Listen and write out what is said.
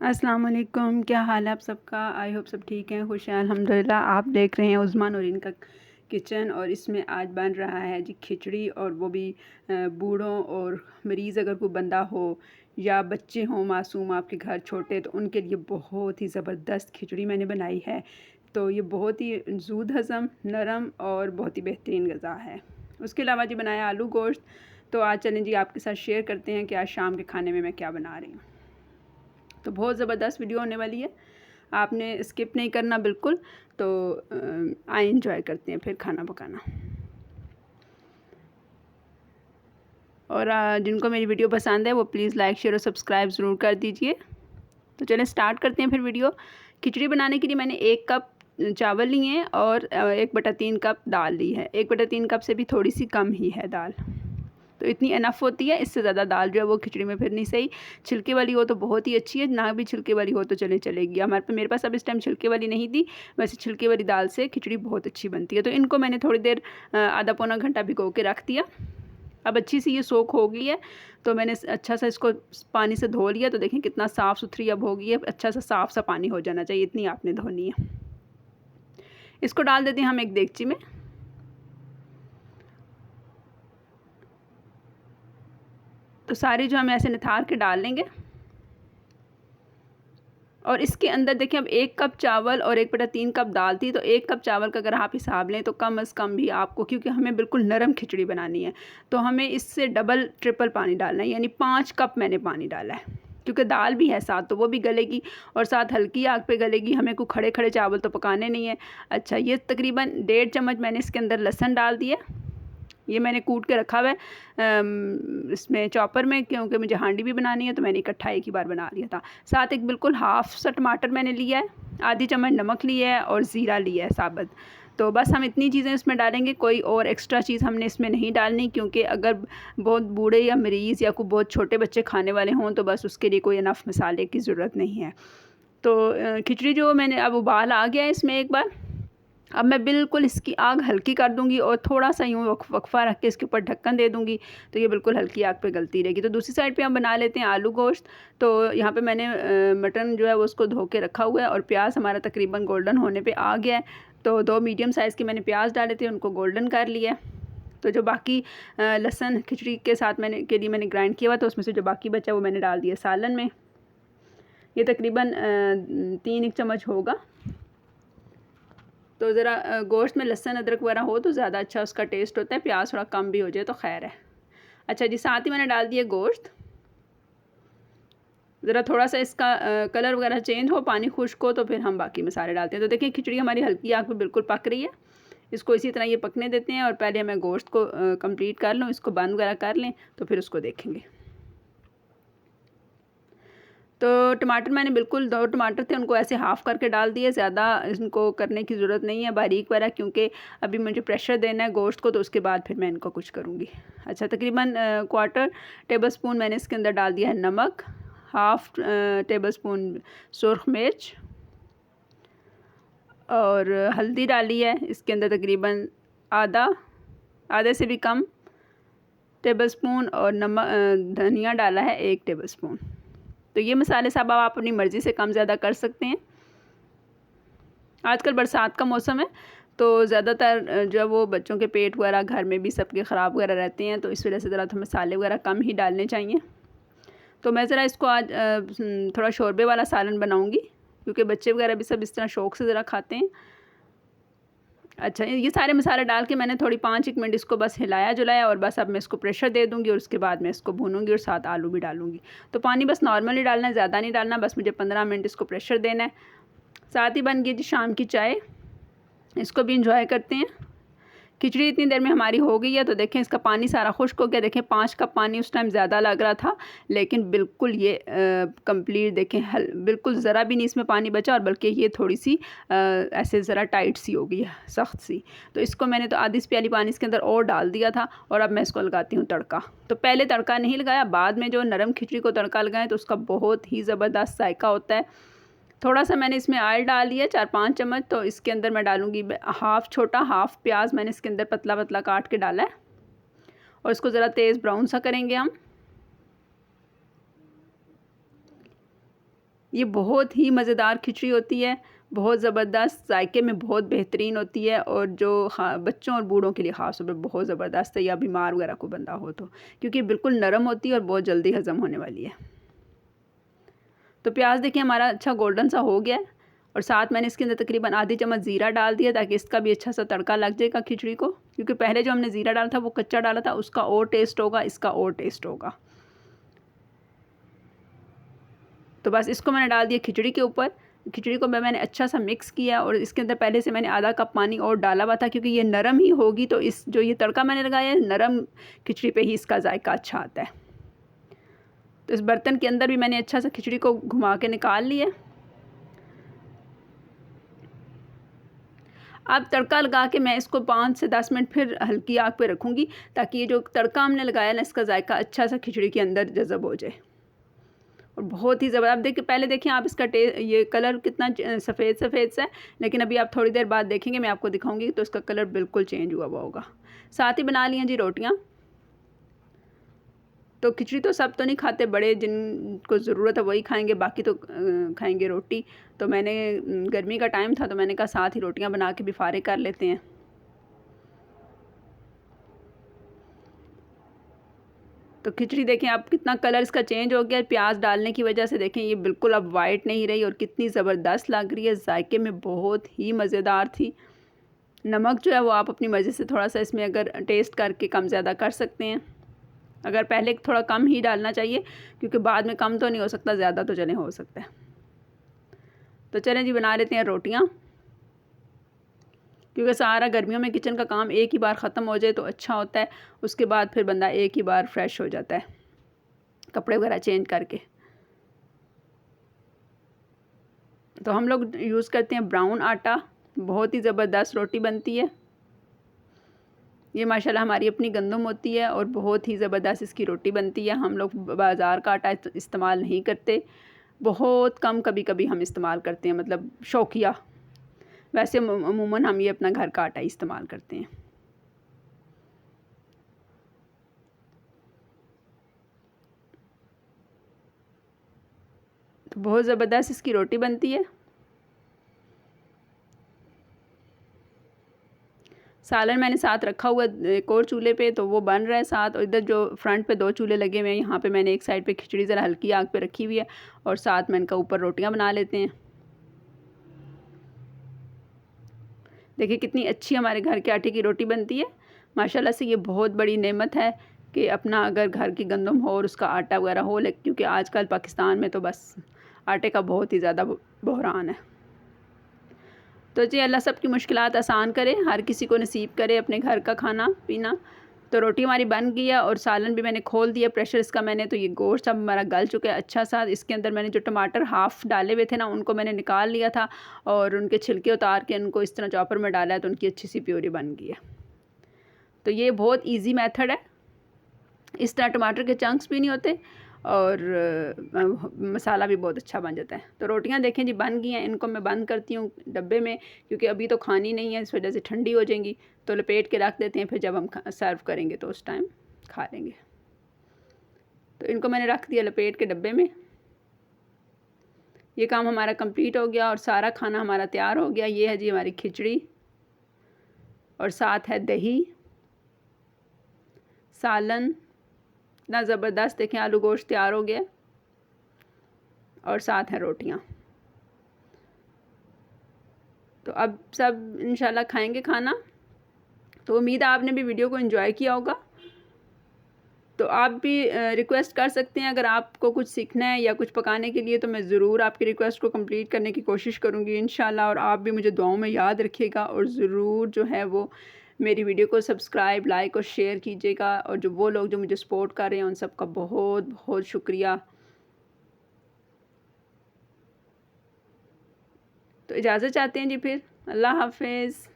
अस्सलाम वालेकुम, क्या हाल है आप सबका। आई होप सब ठीक हैं, खुश हैं अल्हम्दुलिल्लाह। आप देख रहे हैं उस्मा नूरीन का किचन और इसमें आज बन रहा है जी खिचड़ी, और वो भी बूढ़ों और मरीज़ अगर कोई बंदा हो या बच्चे हों मासूम आपके घर छोटे, तो उनके लिए बहुत ही ज़बरदस्त खिचड़ी मैंने बनाई है। तो ये बहुत ही ज़ूद हज़म, नरम और बहुत ही बेहतरीन ग़िज़ा है। उसके अलावा जी बनाया आलू गोश्त। तो आज चलें जी आपके साथ शेयर करते हैं कि आज शाम के खाने में मैं क्या बना रही हूँ। तो बहुत ज़बरदस्त वीडियो होने वाली है, आपने स्किप नहीं करना बिल्कुल। तो आए इंजॉय करते हैं फिर खाना पकाना। और जिनको मेरी वीडियो पसंद है वो प्लीज़ लाइक शेयर और सब्सक्राइब ज़रूर कर दीजिए। तो चलें स्टार्ट करते हैं फिर वीडियो। खिचड़ी बनाने के लिए मैंने 1 कप चावल लिए हैं और 1/3 कप दाल ली है। 1/3 कप से भी थोड़ी सी कम ही है दाल, तो इतनी इनफ होती है। इससे ज़्यादा दाल जो है वो खिचड़ी में फिर नहीं सही। छिलके वाली हो तो बहुत ही अच्छी है, ना भी छिलके वाली हो तो चलेगी। मेरे पास अब इस टाइम छिलके वाली नहीं थी, वैसे छिलके वाली दाल से खिचड़ी बहुत अच्छी बनती है। तो इनको मैंने थोड़ी देर आधा पौना घंटा भिगो के रख दिया। अब अच्छी सी ये सोख हो गई है, तो मैंने अच्छा सा इसको पानी से धो लिया। तो देखें कितना साफ़ सुथरी अब हो गई है। अच्छा सा साफ़ सा पानी हो जाना चाहिए, इतनी आपने धोनी है। इसको डाल देते हैं हम एक देगची में। तो सारी जो हम ऐसे निथार के डाल लेंगे। और इसके अंदर देखिए अब 1 कप चावल और 1/3 कप दाल थी, तो 1 कप चावल का अगर आप हिसाब लें तो कम अज़ कम भी आपको, क्योंकि हमें बिल्कुल नरम खिचड़ी बनानी है, तो हमें इससे डबल ट्रिपल पानी डालना है, यानी 5 कप मैंने पानी डाला है। क्योंकि दाल भी है साथ, तो वो भी गलेगी और साथ हल्की आग पे गलेगी। हमें कोई खड़े खड़े चावल तो पकाने नहीं है। अच्छा, ये तकरीबन 1.5 चम्मच मैंने इसके अंदर लहसुन डाल दिया। ये मैंने कूट के रखा हुआ है इसमें चॉपर में, क्योंकि मुझे हांडी भी बनानी है, तो मैंने इकट्ठा एक ही बार बना लिया था। साथ एक बिल्कुल हाफ़ सा टमाटर मैंने लिया है, आधी चम्मच नमक लिया है और ज़ीरा लिया है साबुत। तो बस हम इतनी चीज़ें इसमें डालेंगे, कोई और एक्स्ट्रा चीज़ हमने इसमें नहीं डालनी, क्योंकि अगर बहुत बूढ़े या मरीज़ या कोई बहुत छोटे बच्चे खाने वाले हों तो बस उसके लिए कोई इनफ मसाले की ज़रूरत नहीं है। तो खिचड़ी जो मैंने अब उबाल आ गया है इसमें एक बार। अब मैं बिल्कुल इसकी आग हल्की कर दूंगी और थोड़ा सा यूँ वक्फा रख के इसके ऊपर ढक्कन दे दूंगी, तो ये बिल्कुल हल्की आग पे गलती रहेगी। तो दूसरी साइड पे हम बना लेते हैं आलू गोश्त। तो यहाँ पे मैंने मटन जो है वो उसको धो के रखा हुआ है, और प्याज हमारा तकरीबन गोल्डन होने पे आ गया है। तो 2 मीडियम साइज़ के मैंने प्याज डाले थे, उनको गोल्डन कर लिया। तो जो बाकी लहसुन खिचड़ी के साथ मैंने ग्राइंड किया हुआ, तो उसमें से जो बाकी बचा वो मैंने डाल दिया सालन में। ये तकरीबन 3 एक चम्मच होगा। तो ज़रा गोश्त में लहसुन अदरक वगैरह हो तो ज़्यादा अच्छा उसका टेस्ट होता है, प्याज थोड़ा कम भी हो जाए तो खैर है। अच्छा जी, साथ ही मैंने डाल दिया गोश्त। ज़रा थोड़ा सा इसका कलर वगैरह चेंज हो, पानी खुश्क हो, तो फिर हम बाकी मसाले डालते हैं। तो देखिए खिचड़ी हमारी हल्की आग पे बिल्कुल पक रही है। इसको इसी तरह ये पकने देते हैं, और पहले मैं गोश्त को कंप्लीट कर लूँ, इसको बंद वगैरह कर लें, तो फिर उसको देखेंगे। तो टमाटर मैंने बिल्कुल 2 टमाटर थे, उनको ऐसे हाफ़ करके डाल दिए। ज़्यादा इनको करने की ज़रूरत नहीं है बारीक वगैरह, क्योंकि अभी मुझे प्रेशर देना है गोश्त को, तो उसके बाद फिर मैं इनको कुछ करूँगी। अच्छा, तकरीबन 1/4 टेबल स्पून मैंने इसके अंदर डाल दिया है नमक, हाफ़ टेबल स्पून सुरख मिर्च, और हल्दी डाली है इसके अंदर तकरीबन आधे से भी कम टेबल स्पून, और धनिया डाला है 1 टेबल स्पून। तो ये मसाले सब आप अपनी मर्ज़ी से कम ज़्यादा कर सकते हैं। आजकल बरसात का मौसम है, तो ज़्यादातर जो है वो बच्चों के पेट वगैरह घर में भी सबके ख़राब वगैरह रहते हैं, तो इस वजह से ज़रा तो मसाले वगैरह कम ही डालने चाहिए। तो मैं ज़रा इसको आज थोड़ा शोरबे वाला सालन बनाऊँगी, क्योंकि बच्चे वगैरह भी सब इस तरह शौक़ से ज़रा खाते हैं। अच्छा, ये सारे मसाले डाल के मैंने थोड़ी 5 मिनट इसको बस हिलाया जुलाया, और बस अब मैं इसको प्रेशर दे दूँगी, और उसके बाद मैं इसको भूनूँगी और साथ आलू भी डालूँगी। तो पानी बस नॉर्मल ही डालना है, ज़्यादा नहीं डालना, बस मुझे 15 मिनट इसको प्रेशर देना है। साथ ही बन गई जी शाम की चाय, इसको भी इंजॉय करते हैं। खिचड़ी इतनी देर में हमारी हो गई है, तो देखें इसका पानी सारा खुश्क हो गया। देखें 5 कप पानी उस टाइम ज़्यादा लग रहा था, लेकिन बिल्कुल ये कंप्लीट देखें बिल्कुल ज़रा भी नहीं इसमें पानी बचा, और बल्कि ये थोड़ी सी ऐसे ज़रा टाइट सी हो गई है, सख्त सी। तो इसको मैंने तो आधी प्याली पानी इसके अंदर और डाल दिया था, और अब मैं इसको लगाती हूँ तड़का। तो पहले तड़का नहीं लगाया, बाद में जो नरम खिचड़ी को तड़का लगाएं तो उसका बहुत ही ज़बरदस्त जायका होता है। थोड़ा सा मैंने इसमें ऑयल डाल लिया 4-5 चम्मच। तो इसके अंदर मैं डालूँगी छोटा हाफ़ प्याज मैंने इसके अंदर पतला पतला काट के डाला है, और इसको ज़रा तेज़ ब्राउन सा करेंगे हम। ये बहुत ही मज़ेदार खिचड़ी होती है, बहुत ज़बरदस्त, जायके में बहुत बेहतरीन होती है और जो बच्चों और बूढ़ों के लिए ख़ास तौर पर बहुत ज़बरदस्त है, या बीमार वगैरह को बंदा हो तो, क्योंकि बिल्कुल नरम होती है और बहुत जल्दी हज़म होने वाली है। तो प्याज देखिए हमारा अच्छा गोल्डन सा हो गया है और साथ मैंने इसके अंदर तकरीबन आधी चम्मच ज़ीरा डाल दिया ताकि इसका भी अच्छा सा तड़का लग जाएगा खिचड़ी को, क्योंकि पहले जो हमने ज़ीरा डाला था वो कच्चा डाला था, उसका और टेस्ट होगा, इसका और टेस्ट होगा। तो बस इसको मैंने डाल दिया खिचड़ी के ऊपर। खिचड़ी को मैंने अच्छा सा मिक्स किया और इसके अंदर पहले से मैंने आधा कप पानी और डाला हुआ था, क्योंकि ये नरम ही होगी तो इस जो ये तड़का मैंने लगाया है नरम खिचड़ी पे ही इसका जायका अच्छा आता है। तो इस बर्तन के अंदर भी मैंने अच्छा सा खिचड़ी को घुमा के निकाल लिया। अब तड़का लगा के मैं इसको 5 से 10 मिनट फिर हल्की आग पे रखूँगी ताकि ये जो तड़का हमने लगाया ना इसका जायका अच्छा सा खिचड़ी के अंदर जज़ब हो जाए और बहुत ही ज़बरदस्त। अब देखिए पहले देखें आप इसका ये कलर कितना सफ़ेद सफ़ेद सा है, लेकिन अभी आप थोड़ी देर बाद देखेंगे मैं आपको दिखाऊंगी तो इसका कलर बिल्कुल चेंज हुआ होगा। साथ ही बना लिया जी रोटियां। तो खिचड़ी तो सब तो नहीं खाते, बड़े जिनको ज़रूरत है वही खाएंगे, बाकी तो खाएंगे रोटी। तो मैंने गर्मी का टाइम था तो मैंने कहा साथ ही रोटियां बना के भी फारिग कर लेते हैं। तो खिचड़ी देखें अब कितना कलर इसका चेंज हो गया है प्याज डालने की वजह से। देखें ये बिल्कुल अब वाइट नहीं रही और कितनी ज़बरदस्त लग रही है, जायके में बहुत ही मज़ेदार थी। नमक जो है वो आप अपनी मर्ज़ी से थोड़ा सा इसमें अगर टेस्ट करके कम ज़्यादा कर सकते हैं, अगर पहले थोड़ा कम ही डालना चाहिए क्योंकि बाद में कम तो नहीं हो सकता, ज़्यादा तो चले हो सकता है। तो चलें जी बना लेते हैं रोटियाँ, क्योंकि सारा गर्मियों में किचन का काम एक ही बार ख़त्म हो जाए तो अच्छा होता है, उसके बाद फिर बंदा एक ही बार फ्रेश हो जाता है कपड़े वगैरह चेंज करके। तो हम लोग यूज़ करते हैं ब्राउन आटा, बहुत ही ज़बरदस्त रोटी बनती है। ये माशाल्लाह हमारी अपनी गंदम होती है और बहुत ही ज़बरदस्त इसकी रोटी बनती है। हम लोग बाज़ार का आटा इस्तेमाल नहीं करते, बहुत कम कभी कभी हम इस्तेमाल करते हैं, मतलब शौकिया। वैसे अमूमन हम ये अपना घर का आटा इस्तेमाल करते हैं। तो बहुत ज़बरदस्त इसकी रोटी बनती है। सालन मैंने साथ रखा हुआ एक और चूल्हे पे, तो वो बन रहा है साथ, और इधर जो फ्रंट पे 2 चूल्हे लगे हुए हैं, यहाँ पे मैंने एक साइड पे खिचड़ी ज़रा हल्की आग पे रखी हुई है और साथ में इनका ऊपर रोटियां बना लेते हैं। देखिए कितनी अच्छी हमारे घर के आटे की रोटी बनती है माशाल्लाह से। ये बहुत बड़ी नेमत है कि अपना अगर घर की गंदम हो और उसका आटा वगैरह हो, क्योंकि आजकल पाकिस्तान में तो बस आटे का बहुत ही ज़्यादा बहरान है। तो जी अल्लाह सब की मुश्किलात आसान करे, हर किसी को नसीब करे अपने घर का खाना पीना। तो रोटी हमारी बन गई है और सालन भी मैंने खोल दिया प्रेशर इसका मैंने, तो ये गोश्त अब हमारा गल चुका है अच्छा सा। इसके अंदर मैंने जो टमाटर हाफ़ डाले हुए थे ना उनको मैंने निकाल लिया था और उनके छिलके उतार के उनको इस तरह चॉपर में डाला है, तो उनकी अच्छी सी प्यूरी बन गई है। तो ये बहुत ईजी मेथड है, इस तरह टमाटर के चंक्स भी नहीं होते और मसाला भी बहुत अच्छा बन जाता है। तो रोटियां देखें जी बन गई हैं, इनको मैं बंद करती हूँ डब्बे में, क्योंकि अभी तो खानी नहीं है, इस वजह से ठंडी हो जाएंगी। तो लपेट के रख देते हैं, फिर जब हम सर्व करेंगे तो उस टाइम खा लेंगे। तो इनको मैंने रख दिया लपेट के डब्बे में। ये काम हमारा कंप्लीट हो गया और सारा खाना हमारा तैयार हो गया। ये है जी हमारी खिचड़ी और साथ है दही, सालन, इतना ज़बरदस्त देखें आलू गोश्त तैयार हो गया और साथ हैं रोटियां। तो अब सब इंशाल्लाह खाएंगे खाना। तो उम्मीद है आपने भी वीडियो को एंजॉय किया होगा। तो आप भी रिक्वेस्ट कर सकते हैं, अगर आपको कुछ सीखना है या कुछ पकाने के लिए, तो मैं ज़रूर आपकी रिक्वेस्ट को कंप्लीट करने की कोशिश करूँगी इंशाल्लाह। और आप भी मुझे दुआओं में याद रखिएगा और ज़रूर जो है वो मेरी वीडियो को सब्सक्राइब, लाइक और शेयर कीजिएगा। और जो वो लोग जो मुझे सपोर्ट कर रहे हैं उन सबका बहुत बहुत शुक्रिया। तो इजाज़त चाहते हैं जी, फिर अल्लाह हाफिज़।